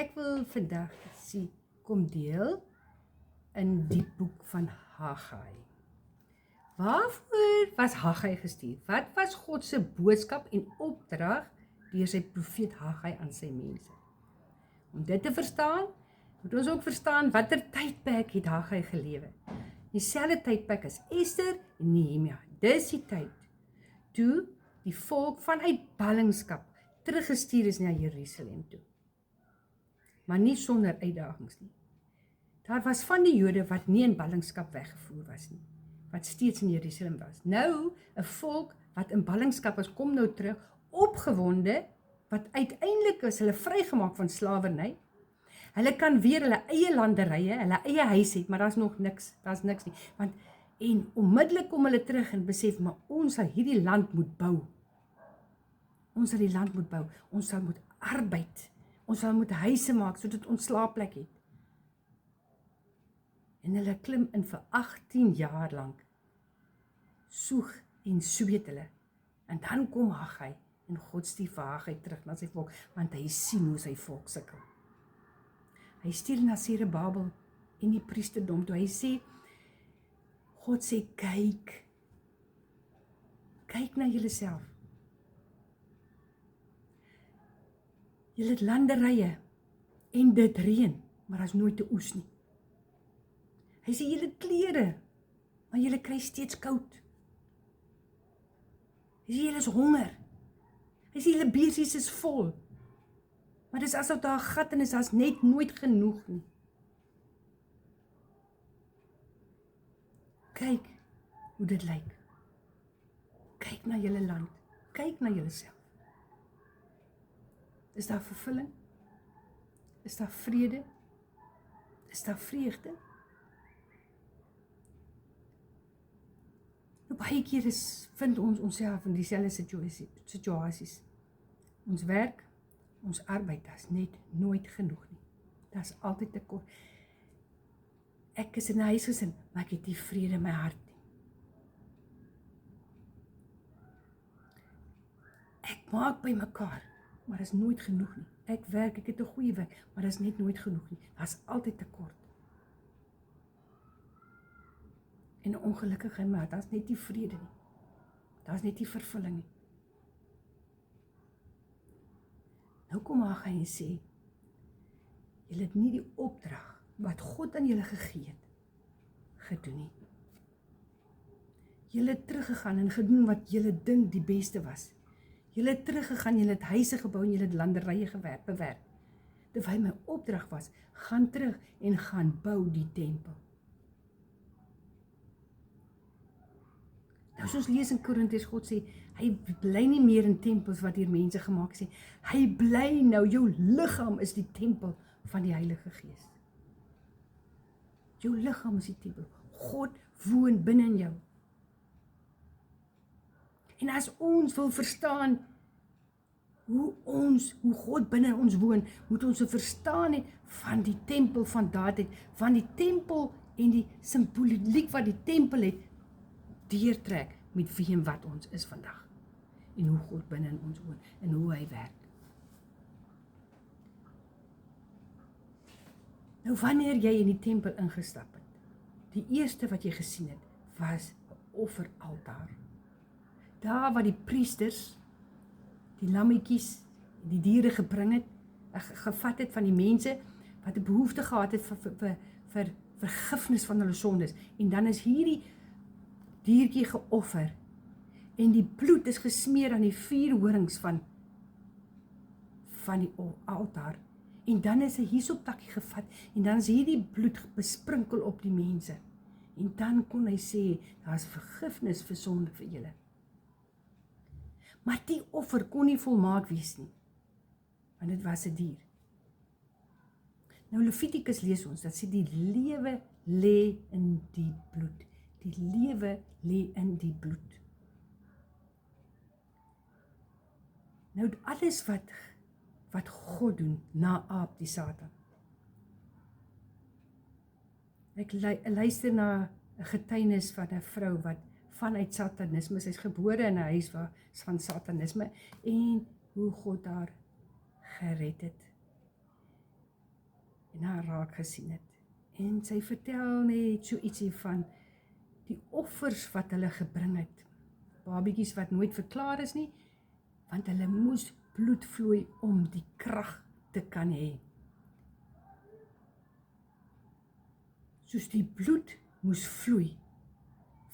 Ek wil vandag kom deel in die boek van Haggai. Waarvoor was Haggai gestuur? Wat was God se boodskap en opdrag deur sy profeet Haggai aan sy mense? Om dit te verstaan, moet ons ook verstaan watter tydperk het Haggai gelewe. Dieselfde tydperk as Ester en Nehemia. Dis die tyd toe die volk vanuit ballingskap teruggestuur is na Jerusalem toe. Maar nie sonder uitdagings nie. Daar was van die Jode wat nie in ballingskap weggevoer was nie, wat steeds in Jerusalem was. Nou, 'n volk wat in ballingskap is, kom nou terug, opgewonde, wat uiteindelik is hulle vrygemaak van slawerny. Hulle kan weer hulle eie landerye, hulle eie huis het, maar daar's niks nie. En onmiddellik kom hulle terug en besef, maar ons sal hierdie land moet bou. Ons sal die land moet bou, ons sal moet arbeid, ons sal moet huise maak, sodat ons slaapplek het. En hulle klim in vir 18 jaar lank, soeg en sweet hulle. En dan kom Haggai, en God stuur vir Haggai terug na sy volk, want hy sien hoe sy volk sukkel. Hy stuur na Zerubbabel en die priesterdom toe. Hy sê, God sê, kyk na julleself. Julle het landerye en dit reën, maar daar's nooit 'n oes nie. Hy sê, julle het klere, maar julle kry steeds koud. Hy sê, julle is honger. Hy sê, julle beursies is vol. Maar dis asof daar 'n gat in is, daar's net nooit genoeg nie. Kyk hoe dit lyk. Kyk na julle land. Kyk na julleself. Is daar vervulling? Is daar vrede? Is daar vreugde? Nou, baie keer vind ons onsself in dieselfde situasies. Ons werk, ons arbeid, dat is net nooit genoeg nie. Dat is altyd tekort. Ek is in 'n huisgesin, maar ek het nie vrede in my hart nie. Ek maak by mekaar, maar dat is nooit genoeg nie. Ek werk, ek het 'n goeie werk, maar dat is net nooit genoeg nie. Dat is altyd tekort. En 'n ongelukkige in my hart, dat is net nie vrede nie. Dat is net nie vervulling nie. Nou kom Haggai en sê, julle het nie die opdrag wat God aan julle gegee het, gedoen nie. Julle het teruggegaan en gedoen wat julle dink die beste was. Julle het teruggegaan, julle het huise gebou en julle het landerye bewerk. Terwyl my opdrag was, gaan terug en gaan bou die tempel. Nou soos lees in Korintiërs, God sê, hy bly nie meer in tempels wat deur mense gemaak is nie. Hy bly nou, jou liggaam is die tempel van die Heilige Gees. Jou liggaam is die tempel. God woon binne in jou. En as ons wil verstaan hoe God binne ons woon, moet ons verstaan het van die tempel van daardie, van die tempel en die simboliek wat die tempel het, deurtrek met wie en wat ons is vandag. En hoe God binne in ons woon en hoe hy werk. Nou wanneer jy in die tempel ingestap het, die eerste wat jy gesien het, was 'n offeraltaar. Daar waar die priesters die lammetjies, die diere gebring het, gevat het van die mense wat 'n behoefte gehad het vir vergifnis van hulle sondes. En dan is hierdie diertjie geoffer en die bloed is gesmeer aan die 4 horings van die altaar. En dan is 'n hiesoptakkie gevat en dan is hierdie bloed besprinkel op die mense. En dan kon hy sê, daar is vergifnis vir sonde vir julle. Maar die offer kon nie volmaak wees nie, want dit was 'n dier. Nou Levitikus lees ons, dat sê die lewe lê in die bloed. Die lewe lê in die bloed. Nou alles wat God doen, naaap die Satan. Ek luister na 'n getuienis van 'n vrou wat vanuit satanisme, sy is gebore in 'n huis van satanisme, en hoe God haar gered het. en haar raak gesien het. En sy vertel net so ietsie van die offers wat hulle gebring het. Babietjies wat nooit verklaar is nie, want hulle moes bloed vloei om die krag te kan hê. Soos die bloed moes vloei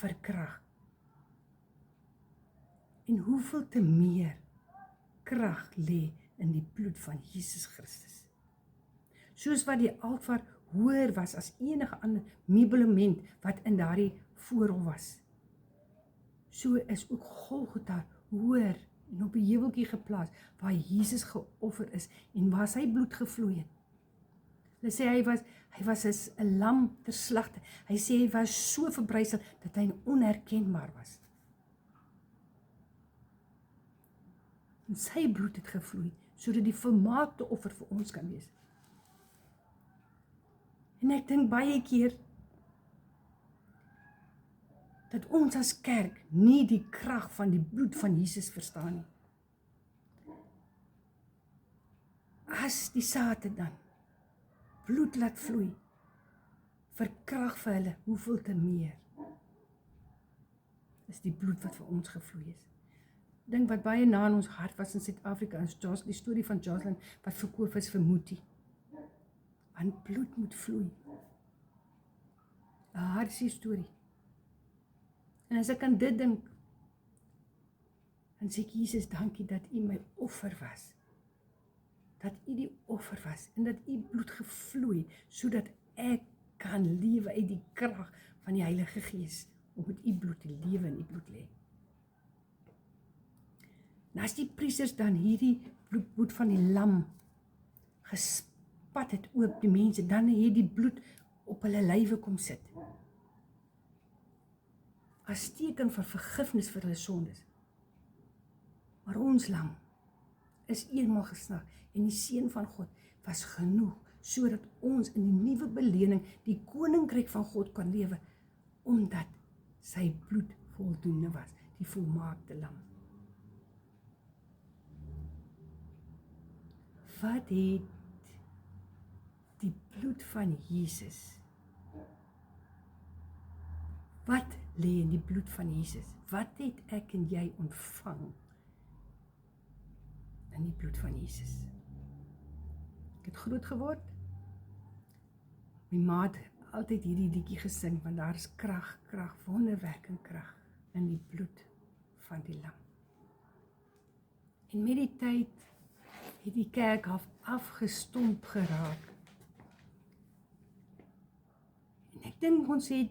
vir krag. En hoeveel te meer krag lê in die bloed van Jesus Christus. Soos wat die altaar hoër was as enige ander meublement wat in daardie voorhof was. So is ook Golgotha hoër en op 'n heuweltjie geplaas waar Jesus geoffer is en waar sy bloed gevloei het. Hulle sê hy was 'n lam ter slagte. Hy sê hy was so verbrysel dat hy onherkenbaar was. En sy bloed het gevloei sodat die volmaakte offer vir ons kan wees. En ek dink baie keer dat ons as kerk nie die krag van die bloed van Jesus verstaan nie. As die Satan dan bloed laat vloei vir krag vir hulle, hoeveel te meer is die bloed wat vir ons gevloei is. Dink wat baie na in ons hart was in Suid-Afrika, is die storie van Jocelyn wat verkoop is vir Moetie. Want bloed moet vloei. 'n hartseer storie. En as ek aan dit dink, dan sê ek, Jesus, dankie dat U my offer was. Dat U die offer was en dat U bloed gevloei, sodat ek kan lewe uit die krag van die Heilige Gees, om met U bloed te lewe in U bloed lê. En as die priesters dan hierdie bloed van die lam gespat het oop die mense, dan het die bloed op hulle lywe kom sit. As teken van vergifnis vir hulle sondes. Maar ons lam is eenmaal geslag en die seun van God was genoeg, sodat ons in die nuwe belening die koninkryk van God kan lewe, omdat sy bloed voldoende was, die volmaakte lam. Wat het die bloed van Jesus? Wat lê in die bloed van Jesus? Wat het ek en jy ontvang in die bloed van Jesus? Ek het groot geword. My ma het altyd hierdie liedjie gesing, want daar is krag, wonderwerkende krag in die bloed van die lam. En met die tyd het die kerk afgestomp geraak. En ek dink ons het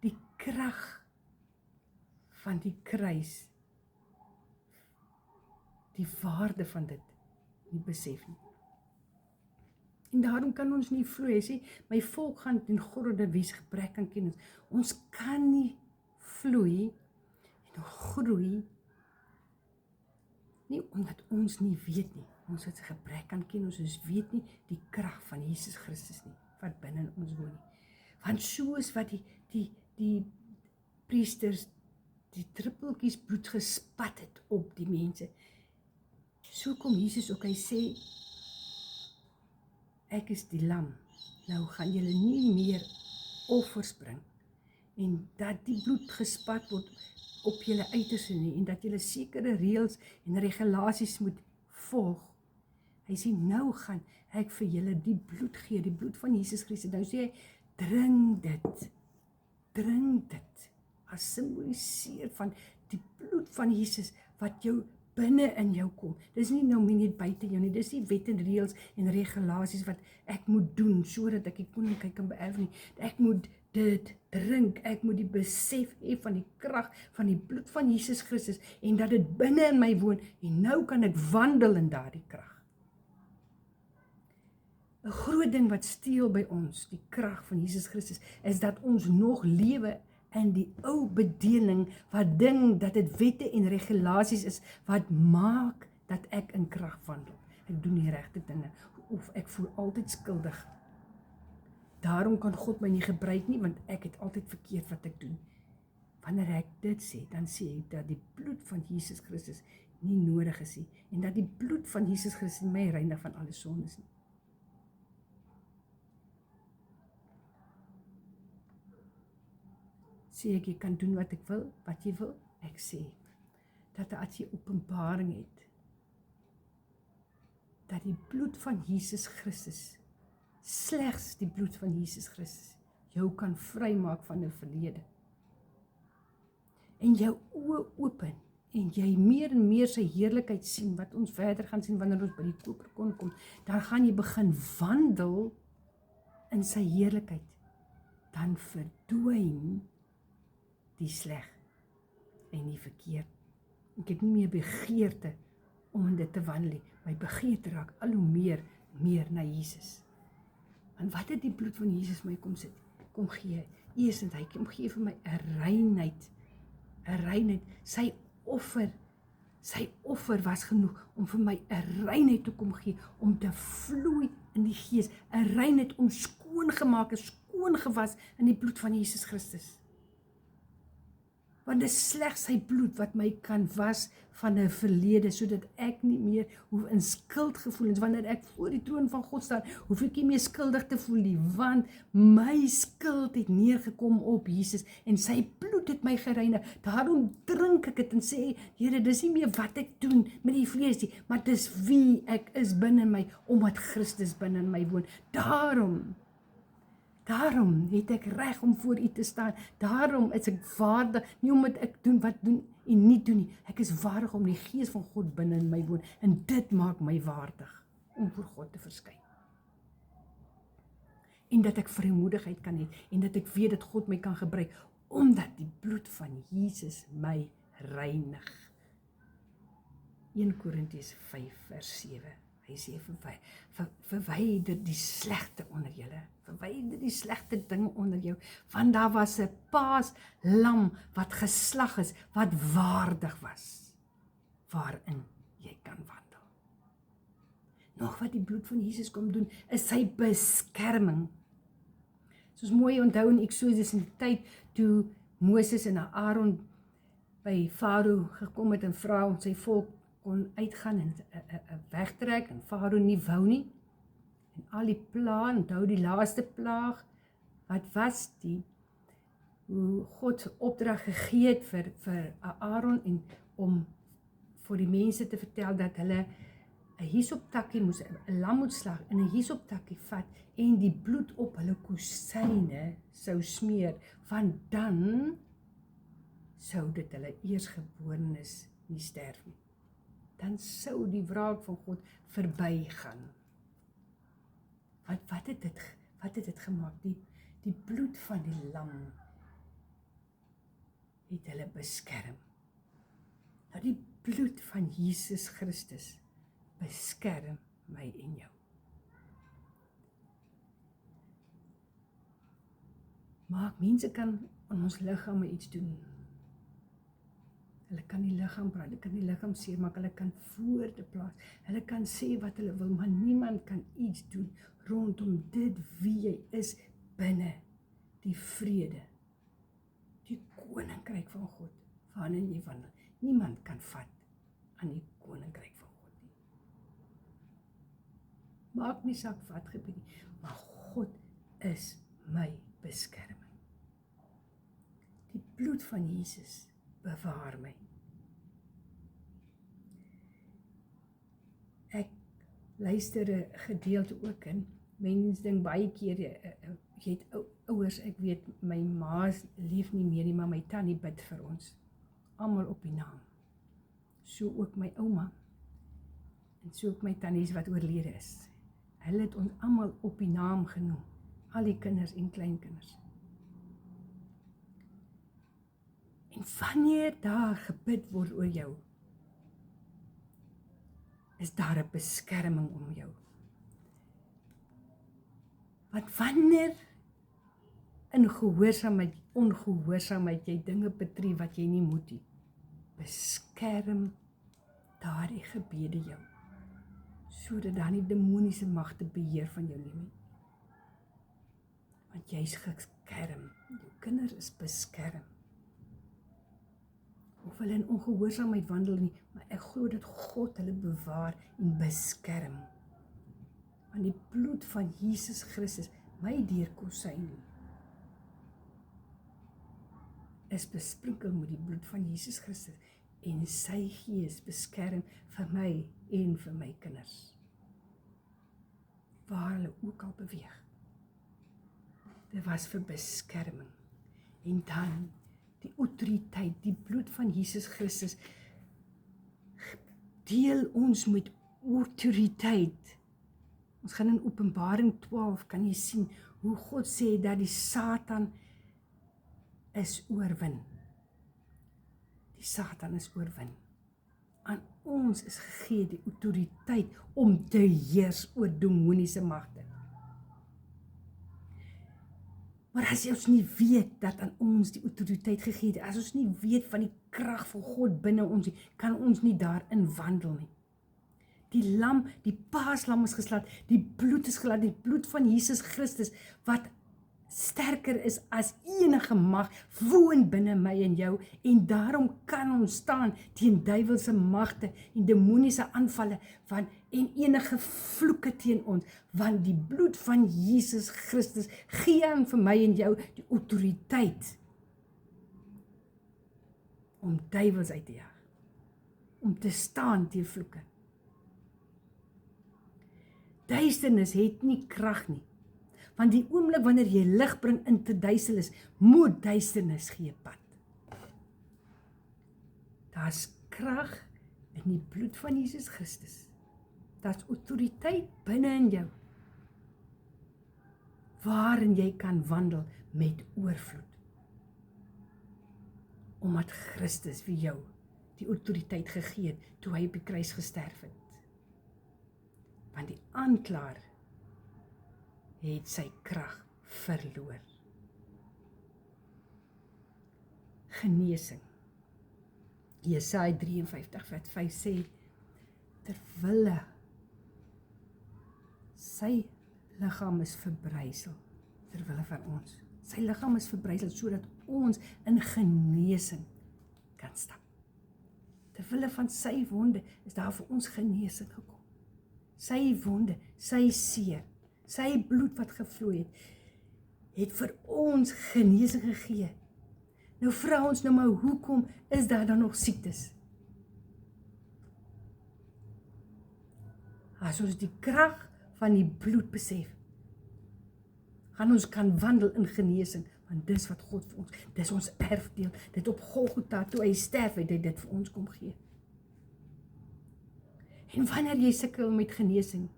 die krag van die kruis, die waarde van dit nie besef nie. En daarom kan ons nie vloei, hy sê, my volk gaan ten gorde wies gebrek aan kennis. Ons kan nie vloei en groei, nie omdat ons nie weet nie. Ons het 'n gebrek aan kennis, ons weet nie die krag van Jesus Christus nie, wat binne in ons woon nie. Want soos wat die priesters die druppeltjies bloed gespat het op die mense, so kom Jesus ook, hy sê, ek is die lam, nou gaan julle nie meer offers bring, en dat die bloed gespat word op julle uiterste nie, en dat julle sekere reëls en regulasies moet volg. Hy sê, nou gaan ek vir julle die bloed gee, die bloed van Jesus Christus. Nou sê hy, drink dit, as symboliseer van die bloed van Jesus, wat jou binne in jou kom. Dis nie nou net buite jou nie, dis nie wet en reëls en regulasies wat ek moet doen, sodat ek die koninkryk kan beerf nie. Ek moet dit drink, ek moet die besef hê van die krag van die bloed van Jesus Christus, en dat dit binne in my woon, en nou kan ek wandel in daardie krag. 'n groot ding wat steel by ons, die krag van Jesus Christus, is dat ons nog lewe in die ou bedeling, wat dink dat dit wette en regulasies is, wat maak dat ek in krag wandel. Ek doen die regte dinge, of ek voel altyd skuldig. Daarom kan God my nie gebruik nie, want ek het altyd verkeerd wat ek doen. Wanneer ek dit sê, dan sê ek dat die bloed van Jesus Christus nie nodig is nie, en dat die bloed van Jesus Christus my reinig van alle sondes nie. sê ek, jy kan doen wat ek wil, wat jy wil. Ek sê, dat as jy openbaring het, dat die bloed van Jesus Christus, slegs die bloed van Jesus Christus, jou kan vrymaak van 'n verlede. En jou oë open, en jy meer en meer sy heerlikheid sien, wat ons verder gaan sien wanneer ons by die koperkon kom, dan gaan jy begin wandel in sy heerlikheid. Dan verdwyn die sleg en die verkeerd. Ek het nie meer begeerte om in dit te wandel nie. My begeerte raak al hoe meer na Jesus. Want wat het die bloed van Jesus my kom gee? Eers en hy kom gee vir my 'n reinheid. 'n reinheid. Sy offer was genoeg om vir my 'n reinheid te kom gee, om te vloei in die Gees, 'n reinheid om skoongemaak, skoongewas in die bloed van Jesus Christus. Want dit is slegs sy bloed wat my kan was van 'n verlede, sodat ek nie meer hoef in skuldgevoelens, wanneer ek voor die troon van God staan, hoef ek nie meer skuldig te voel nie, want my skuld het neergekom op Jesus, en sy bloed het my gereinig. Daarom drink ek dit en sê, Here, dis nie meer wat ek doen met die vlees nie, maar dis wie ek is binne my, omdat Christus binne in my woon. Daarom het ek reg om voor u te staan. Daarom is ek waardig, nie omdat ek doen wat doen en nie doen nie. Ek is waardig om die Gees van God binne in my woon. En dit maak my waardig om voor God te verskyn. En dat ek vrymoedigheid kan hê. En dat ek weet dat God my kan gebruik. Omdat die bloed van Jesus my reinig. 1 Korintiërs 5 vers 7. Hy sê, verwyder die slegte onder julle, verwyder die slegte dinge onder jou, want daar was 'n paaslam wat geslag is, wat waardig was, waarin jy kan wandel. Nog wat die bloed van Jesus kom doen, is sy beskerming. Soos mooi onthou in Exodus in die tyd, toe Moses en Aaron by Farao gekom het en vra om sy volk kon uitgaan en wegtrek, en Farao nie wou nie, en al die plaag, onthou die laaste plaag, wat was die, hoe God opdrag gegee het vir Aaron, en om vir die mense te vertel, dat hulle 'n hisoptakkie moes, 'n lam moet slag, en 'n hisoptakkie vat, en die bloed op hulle kusyne sou smeer, want dan sou dit hulle eersgeborenes nie sterf nie. Dan sou die wraak van God verbygaan. Wat het dit gemaak? Die bloed van die lam het hulle beskerm. Nou die bloed van Jesus Christus beskerm my en jou. Maar mense kan aan ons liggame iets doen. Hulle kan die liggaam praat, hulle kan die liggaam seermaak, hulle kan woorde plaas, hulle kan sê wat hulle wil, maar niemand kan iets doen rondom dit wie jy is binne die vrede, die koninkryk van God, waarin jy wandel. Niemand kan vat aan die koninkryk van God nie. Maak nie saak wat gebeur nie, maar God is my beskerming. Die bloed van Jesus bewaar my. Ek luister 'n gedeelte ook in, mense dink baie keer, jy het ouers, ek weet, my ma leef nie meer nie, maar my tannie bid vir ons, almal op die naam. So ook my ouma, en so ook my tannies wat oorlede is. Hulle het ons almal op die naam genoem, al die kinders en kleinkinders. En wanneer daar gebid word oor jou, is daar 'n beskerming om jou. Want wanneer in ongehoorsaamheid jy dinge betree wat jy nie moet nie, beskerm daardie gebede jou, sodat daar nie demoniese magte beheer van jou neem nie. Want jy is geskerm, jou kinders is beskerm. Of hulle in ongehoorsaamheid wandel nie, maar ek glo dat God hulle bewaar en beskerm. Want die bloed van Jesus Christus, my deurkosyn, is besprinkel met die bloed van Jesus Christus en sy gees beskerm vir my en vir my kinders. Waar hulle ook al beweeg. Dit was vir beskerming. En dan die autoriteit, die bloed van Jesus Christus deel ons met autoriteit. Ons gaan in Openbaring 12 kan jy sien hoe God sê dat die Satan is oorwin. Die Satan is oorwin. Aan ons is gegee die autoriteit om te heers oor demoniese magte. Maar as ons nie weet dat aan ons die autoriteit gegee het, as ons nie weet van die krag van God binne ons, kan ons nie daarin wandel nie. Die lam, die paaslam is geslaat, die bloed is gelaat, die bloed van Jesus Christus, wat sterker is as enige mag, woon binne my en jou, en daarom kan ons staan teen duiwelse magte en demoniese aanvalle en enige vloeke teen ons, want die bloed van Jesus Christus gee aan vir my en jou die autoriteit om duiwels uit te jaag, om te staan teen vloeke. Duisternis het nie krag nie. Want die oomblik wanneer jy lig bring in te duisternis, moet duisternis gee pad. Daar's krag in die bloed van Jesus Christus. Daar's autoriteit binne in jou, waarin jy kan wandel met oorvloed. Omdat Christus vir jou die autoriteit gegee het, toe hy op die kruis gesterf het. Want die aanklaer het sy krag verloor. Genesing. Jesaja 53:5 sê, terwille sy liggaam is verbrysel, terwille van ons. Sy liggaam is verbrysel, sodat ons in genesing kan stap. Terwille van sy wonde is daar vir ons genesing gekom. Sy wonde, sy seer, sy bloed wat gevloei het vir ons genesing gegee. Nou vra ons nou maar, hoekom is daar dan nog siektes? As ons die krag van die bloed besef, gaan ons kan wandel in genesing, want dis wat God vir ons, dis ons erfdeel, dit op Golgotha, toe hy sterf het, hy dit vir ons kom gee. En wanneer jy sukkel met genesing,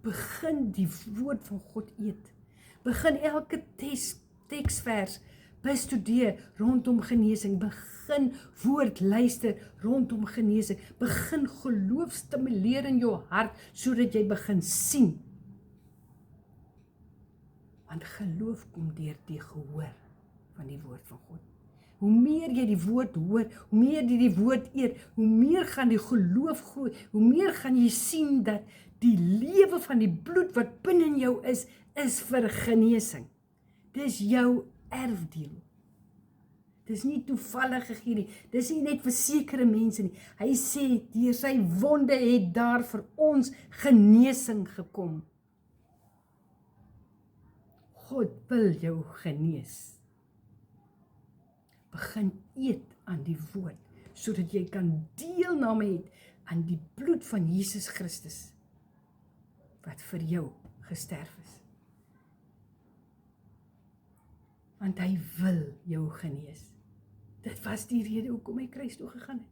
begin die woord van God eet. Begin elke teksvers bestudeer rondom genesing. Begin woord luister rondom genesing. Begin geloof stimuleer in jou hart, sodat jy begin sien. Want geloof kom deur die gehoor van die woord van God. Hoe meer jy die woord hoor, hoe meer jy die woord eet, hoe meer gaan die geloof groei, hoe meer gaan jy sien dat die lewe van die bloed wat binne in jou is vir genesing. Dis jou erfdeel. Dis nie toevallig gegee nie, dis nie net vir sekere mense nie. Hy sê, deur sy wonde het daar vir ons genesing gekom. God wil jou genees. Begin eet aan die woord, sodat jy kan deelname hê aan die bloed van Jesus Christus, wat vir jou gesterf is. Want hy wil jou genees. Dit was die rede hoekom hy kruis toe gegaan het.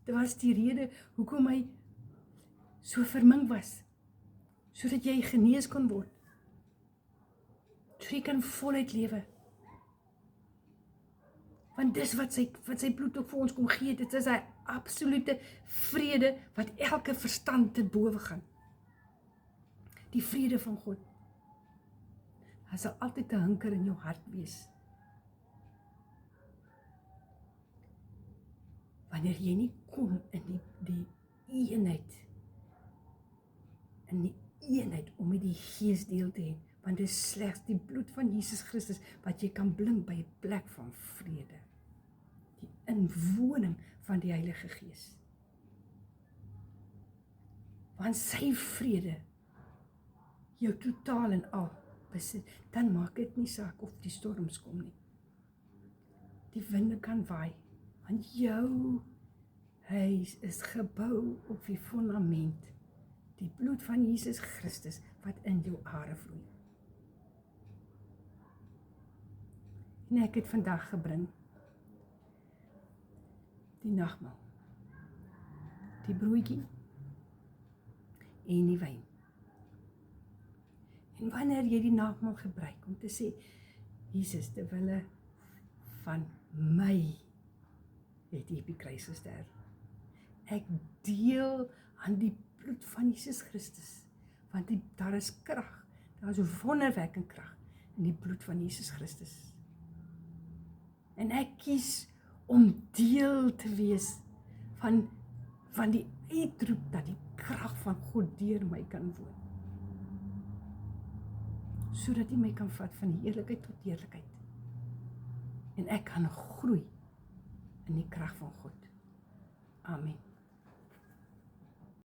Dit was die rede hoekom hy so verming was, sodat jy genees kon word. So jy kan voluit lewe. Want dis wat sy bloed ook vir ons kom gee, dit is hy absolute vrede, wat elke verstand te bowe gaan. Die vrede van God. Hy sal altyd 'n hinker in jou hart wees. Wanneer jy nie kom in die eenheid, om met die Gees deel te hê, want dit is slegs die bloed van Jesus Christus wat jy kan bring by 'n plek van vrede. Die inwoning van die Heilige Gees. Want sy vrede jou totaal en al besit, dan maak dit nie saak of die storms kom nie. die winde kan waai, want jou huis is gebou op die fundament, die bloed van Jesus Christus, wat in jou are vloei. En ek het vandag gebring, die nagmaal, die broodjie, en die wyn. En wanneer jy die nagmaal gebruik, om te sê, Jesus, terwille van my, het jy op die kruis gesterf. Ek deel aan die bloed van Jesus Christus, want daar is krag, daar is wonderwerkende krag, in die bloed van Jesus Christus. En ek kies om deel te wees van die uitroep, dat die krag van God deur my kan woon. Sodat hy my kan vat van heerlikheid tot heerlikheid. En ek kan groei in die krag van God. Amen.